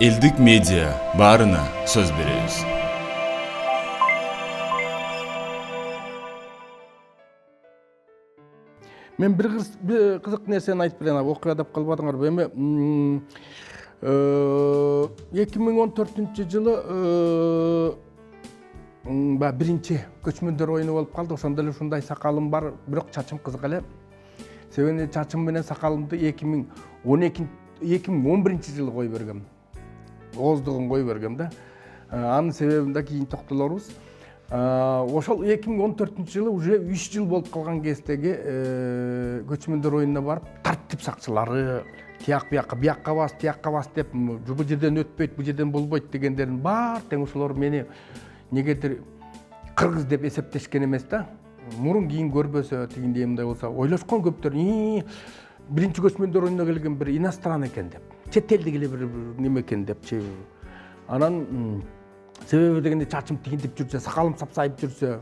Элдик медиа баарына сөз беребиз. Мен bir kızık nerseni aytıp bilen okuya деп калбадыңарбы? Эми 2014-жылы биринчи көчмөндөр оюну болуп калды. Ошондо эле ушундай сакалым бар, бирок чачым кызык эле. Себеби чачым менен сакалымды 2011-жылы кой бергем. Ооздугун кой бергем да. Анын себебин да кийин токтолорбуз. Ошол 2014-жылы уже 3 жыл болуп калган кездеги көчмөндөр оюнуна барып, тартип сакчылары тияк биякка бас, тиякка бас деп, бул жерден өтпөйт, бул жерден болбойт дегендерин бар тең ошолор мени негедир кыргыз деп эсептешкен эмес да. Мурун кийин көрбөсө, тигиндей мындай болсо, ойлошкон көптөр, биринчи көчмөндөр оюнуна келген бир иностран экен деп, чет элдик эле бир неме экен депчи. Анан себеби дегенде чачым тигинтип жүрсө, сакалым сапсайып жүрсө,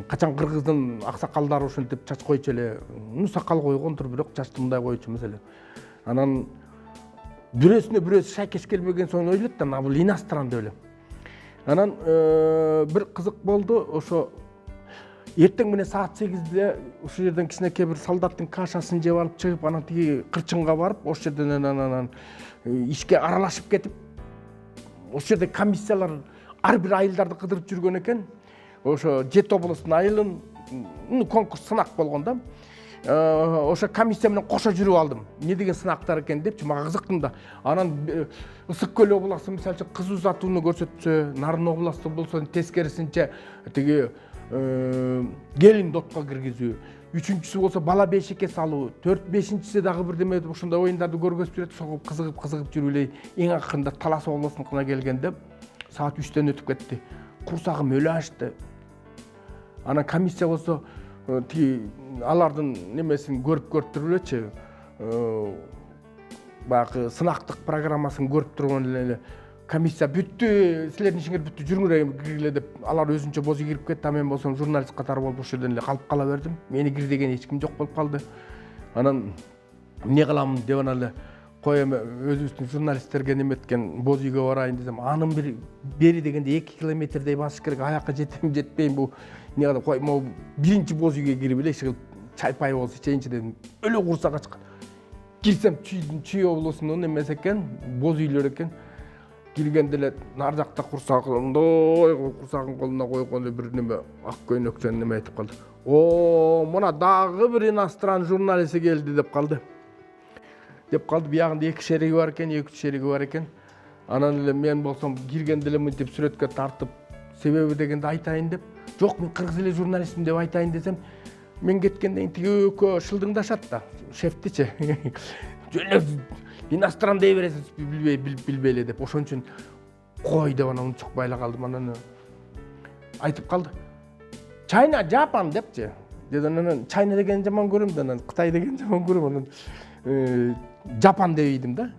качан кыргыздын аксакалдары ушинтип чач койчу эле, сакал койгондур, бирок чачты мындай койчу эмес эле. Анан бирөөсүнө бирөөсү шайкеш келбеген соң ойлойт да, бул иностран деп эле. Анан бир кызык болду, ошо эртең менен саат 8-де ушул жерден кичинекей бир солдаттын кашасын жеп алып чыгып, анан тиги кырчынга барып, ошол жерден анан ишке аралашып кетип, ошол жерде комиссиялар ар бир айылдарды кыдырып жүргөн экен. Ошо Жет областын айылын конкурс сынак болгон да. Ошо комиссия менен кошо жүрүп алдым. Не деген сынактар экен депчи, мага кызыктым да. Анан Ысык көл областы мисалы үчүн кыз узатууну көрсөтсө, Нарын областы болсо тескерисинче тиги келин дотко киргизүү, үчүнчүсү болсо бала бешикке салуу, 4-5-чиси дагы бирдеме ушундай оюндарды көргөзүп жүрөт, ошого кызыгып жүрүп эле эң акырында Талас областыныкына келгенде саат 3-төн өтүп кетти. Курсагым өлө ачты. Анан комиссия болсо тиги алардын немесин көрүп туруп элечи, баягы сынактык программасын көрүп турган эле комиссия бүттү, силердин ишиңер бүттү, жүрүңөр киргиле деп, алар өзүнчө бозу кирип кетти. А мен болсом журналист катары болуп ошол жерден эле калып кала бердим. Мени кир деген эч ким жок болуп калды. Анан эмне кыламын деп анан эле кой эми өзүбүздүн журналисттерге неметкен боз үйгө барайын десем, анын бери дегенде 2 километрдей басыш керек, аякка жетем жетпейм, бул эмне кылам, кой могу биринчи боз үйгө кирип эле иши чайпай болсо ичейинчи дедим. Өлө курсак ачкан. Кирсем Чүй облусунун эмеси экен, боз үйлөр экен. Киргенде эле нар жакта курсагымдой, курсагын колуна койгондо бир неме ак көйнөктөн неме айтып калды. Мына дагы бир иностран журналисти келди деп калды. Биягында 2 шериги бар экен, 2 шериги бар экен. Анан эле мен болсом киргенде эле мынтип сүрөткө тартып, себеби дегенде айтайын деп, жок мен кыргыз эле журналистмин деп айтайын десем, мен кеткенден тиги экөө шылдыңдашат да, шефтичи. Жөн иностран дей бересиз, билбей эле деп, ошон үчүн кой деп анан унчукпай эле калдым. Анан айтып калды. Чайна, Жапан депчи. Анан Чайна деген жаман көрөм да, анан Кытай деген жаман көрөм, анан Жапан дейдим да.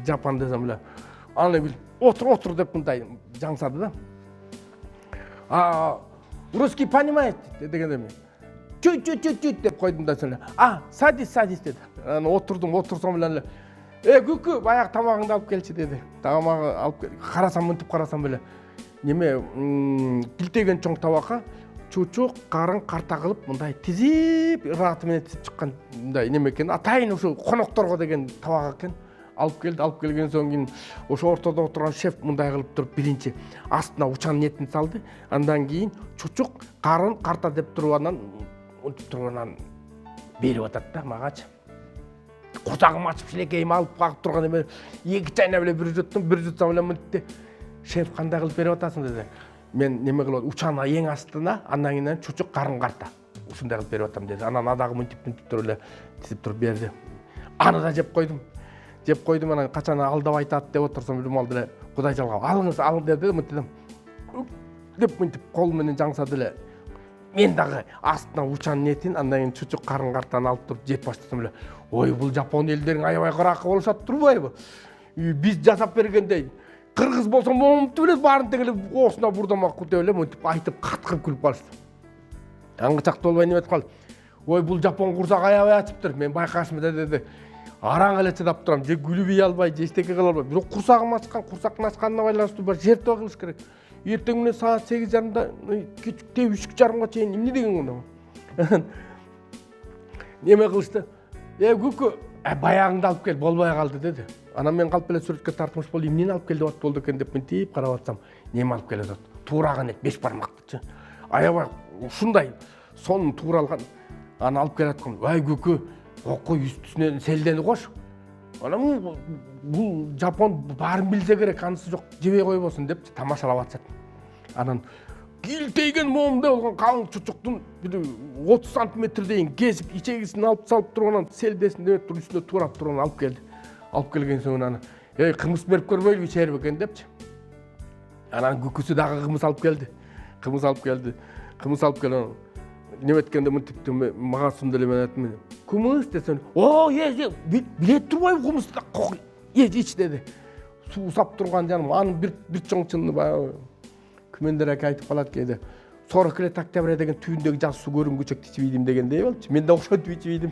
Жапан десем эле, аны бил, отур деп мындай жаңсады да. Русский понимает дегенде мен чуть деп койдум да, эле. Садись деди. Анан отурсам эле, күкү, баягы тамагыңды алып келчи деди. Тамагы алып кел. Мынтип карасам эле, неме килтеген чоң табакка чучук, карын карта кылып мындай тизип, ыраты менен тизип чыккан мындай неме экен. Атайын ушу конокторго деген табак экен. Алып келген соң кийин ошо ортодо отурган шеф мындай кылып туруп биринчи астына учан нетин салды. Андан кийин чучук, карын карта деп туруп анан унтуп турганан берип атат да магачы. Курсагым ачып шилекейим алып кагып турган эме 2 чайнап эле бир жутсам эле мынтти. Шеф кандай кылып берип атасың деди. Мен неме кылып учаны эң астына, андан кийин чучук, карын карта. Ушундай кылып берип атам деди. Анан адагы мынтип туруп эле тизип туруп берди. Аны да жеп койдум, анан качан алдап айтат деп отурсам, жумалды эле Кудай жалгап, алың деди, мынтип деп мынтип кол менен жаңсады эле. Мен дагы астына учан нетин, андан кийин чучук, карын картаны алып туруп жеп баштасам эле, ой, бул жапон элдерин аябай кыракы болушат турбайбы? Биз жасап бергендей, кыргыз болсо момунтип эле баарын тең эле оосуна бурдамак деп эле мынтип айтып каткырып күлүп калышты. Аңгычакты болбой неметип калды. Ой, бул жапон курсак аябай ачыптыр. Мен байкашмын деди. араң эле чыдап турам, же күлүбөй албай, же эчтеке кыла албай. Бирок курсагым ачкан, курсактын ачканына байланыштуу бар жертва кылыш керек. Эртең менен саат 8:30-да, кечте 3:30-га чейин эмне деген мына? Неме кылышты? Көкө, баягыңды алып кел, болбой калды деди. Анан мен калп эле сүрөткө тартмыш болуп, эмнени алып келди деп болду экен деп мынтип карап атсам, неме алып келет? Туураган эт 5 бармактычы. Аябай ушундай сонун тууралган. Аны алып келаткам. Вай көкө, окой үстүнөн селдени кош. Анан бул жапон баарын билсе керек, анысы жок, жебей койбосун деп тамашалап атышат. Анан килтейген моомдой болгон калың чучуктун 30 сантиметрдейин кесип, ичегисин алып салып турганан селдесин деп туруп үстүнө туурап турганан алып келди. Алып келген соң аны, кымыз берип көрбөйлүбү ичерип экен депчи. Анан көкөсү дагы кымыз алып келди. Кымыз алып келген. Неметкенде мынтип мага сунду эле мен айттым. Кымыз десем, биле турбайбы кымызды? Ич деди. Суу сап турган жаным, анын бир чоңчуну баягы күмөндөр аке айтып калат кээде. 40 лет октябрь деген түбүндөгү жаз суу көрүнгүчөк ичип ийдим дегендей болчу. Мен да ошентип ичип ийдим.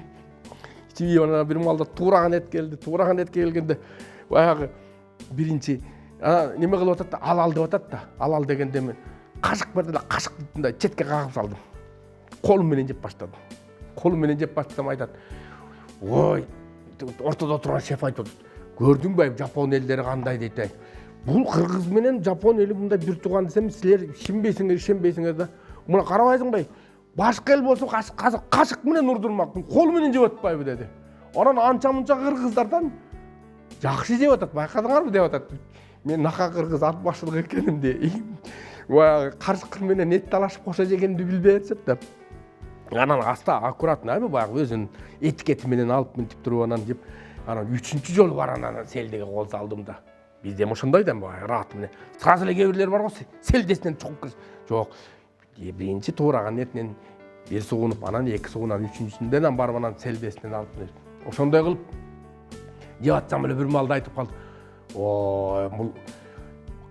Анан бир малда туураган эт келди. Туураган этке келгенде баягы биринчи неме кылып атат да, алал деп атат да. Алал дегенде мен кашык берди да, кашыкты мындай четке кагып салдым. Колум менен жеп баштадым. Колум менен жеп баштасам айтат. Ой, ортодо турган шеф айтып атат. Көрдүңбү жапон элдери кандай дейт. Бул кыргыз менен жапон эли мындай бир тууган десем, силер ишенбейсиңер да. Мына карабайсыңбы? Башка эл болсо кашык менен урдурмак, кол менен жеп атпайбы деди. Анан анча-мунча кыргыздардан жакшы жеп атат, байкадыңарбы деп атат. Мен нака кыргыз ат башылык экенимди. Баягы каршык менен эт талашып кошо жегенди билбей атышат да. Анан аста аккуратно баягы өзүнүн этикети менен алып мынтип туруп анан жеп, анан 3-чү жолу бар анан селдеге кол салдым да. Бизде ошондой да раат менен. Сразу эле кээ бирлер бар го, селдесинен чогуп кир. Жок. Биринчи туураган этинен бир сугунуп, анан 2 сугунан, 3-чүсүндөн барып анан селдесинен алып келет. Ошондой кылып жеп атсам эле бир малда айтып калды. Ой, бул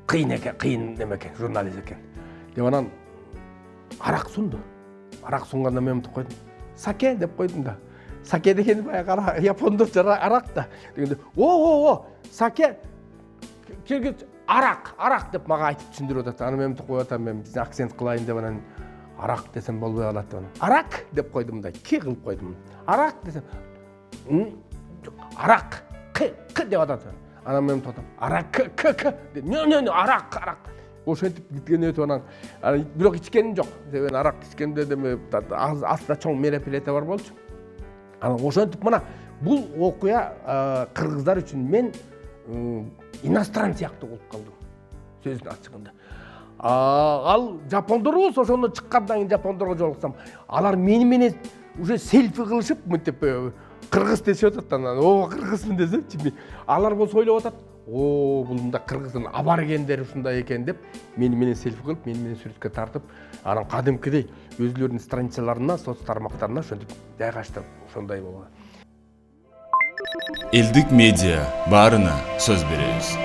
кыйын неме экен, журналист экен. Деп анан арак сунду. Арак сунганда мен мынтип койдум. Саке деп койдум да. Саке деген баягы япондорча арак да. Дегенде, саке келгеч арак деп мага айтып түшүндүрүп атат. Аны мен мынтип коюп атам, мен биздин акцент кылайын деп анан арак десем болбой калат деп анан. Арак деп койдум да, ки кылып койдум. Арак десем, арак к деп атат. Анан мен мынтип атам. Арак к деп. Не, арак. Ошентип кеткен өтүп анан бирок ичкеним жок. Себеби арак ичкенде деме астында чоң мероприятие бар болчу. Анан ошентип мына бул окуя кыргыздар үчүн мен иностран сыяктуу болуп калдым. Сөздүн ачыгында. Ал жапондор болсо ошондо чыккандан кийин жапондорго жолуксам, алар мени менен уже селфи кылышып мынтип кыргыз дешип атат анан. Кыргызмын десемчи, алар болсо ойлоп атат. Бул мында кыргыздын аборигендери ушундай экен деп мени менен селфи кылып, мени менен сүрөткө тартып, анан кадимкидей өзүлөрүнүн страницаларына, соц тармактарына ошентип жайгаштырып, ошондой болгон. Элдик медиа баарына сөз беребиз.